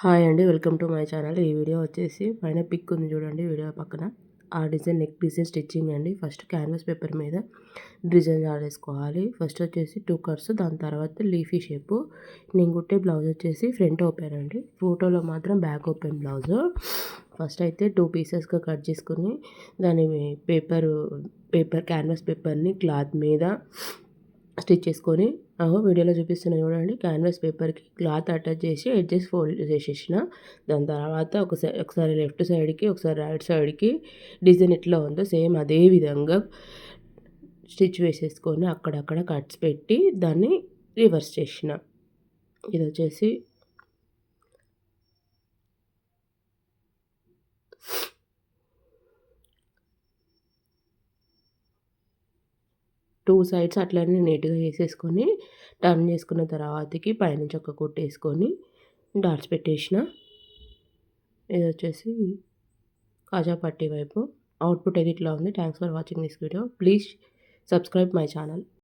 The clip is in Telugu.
హాయ్ అండి, వెల్కమ్ టు మై ఛానల్. ఈ వీడియో వచ్చేసి పైన పిక్ ఉంది చూడండి, వీడియో పక్కన ఆ డిజైన్ నెక్ డిజైన్ స్టిచ్చింగ్ అండి. ఫస్ట్ క్యాన్వాస్ పేపర్ మీద డిజైన్ ఆడేసుకోవాలి. ఫస్ట్ వచ్చేసి 2 కట్స్, దాని తర్వాత లీఫీ షేపు. నేను కుట్టే బ్లౌజ్ వచ్చేసి ఫ్రంట్ ఓపెన్ అండి, ఫోటోలో మాత్రం బ్యాక్ ఓపెన్ బ్లౌజ్. ఫస్ట్ అయితే 2 పీసెస్గా కట్ చేసుకుని దాని పేపర్ క్యాన్వాస్ పేపర్ని క్లాత్ మీద స్టిచ్ చేసుకొని వీడియోలో చూపిస్తున్నా చూడండి. క్యాన్వాస్ పేపర్కి క్లాత్ అటాచ్ చేసి ఎడ్జెస్ ఫోల్డ్ చేసేసిన. దాని తర్వాత ఒకసారి లెఫ్ట్ సైడ్కి, ఒకసారి రైట్ సైడ్కి డిజైన్ ఎట్లా ఉందో సేమ్ అదే విధంగా స్టిచ్ వేసేసుకొని అక్కడక్కడ కట్స్ పెట్టి దాన్ని రివర్స్ చేసిన. ఇది వచ్చేసి టూ సైడ్స్ అట్లనే నీట్గా వేసేసుకొని టర్న్ చేసుకున్న తర్వాతకి పైనుంచి ఒక కుట్టేసుకొని డాట్స్ పెట్టేసిన. ఇది వచ్చేసి కాజా పట్టీ వైపు. అవుట్పుట్ అయితే ఇట్లా ఉంది. Thanks for watching this video. Please subscribe my channel.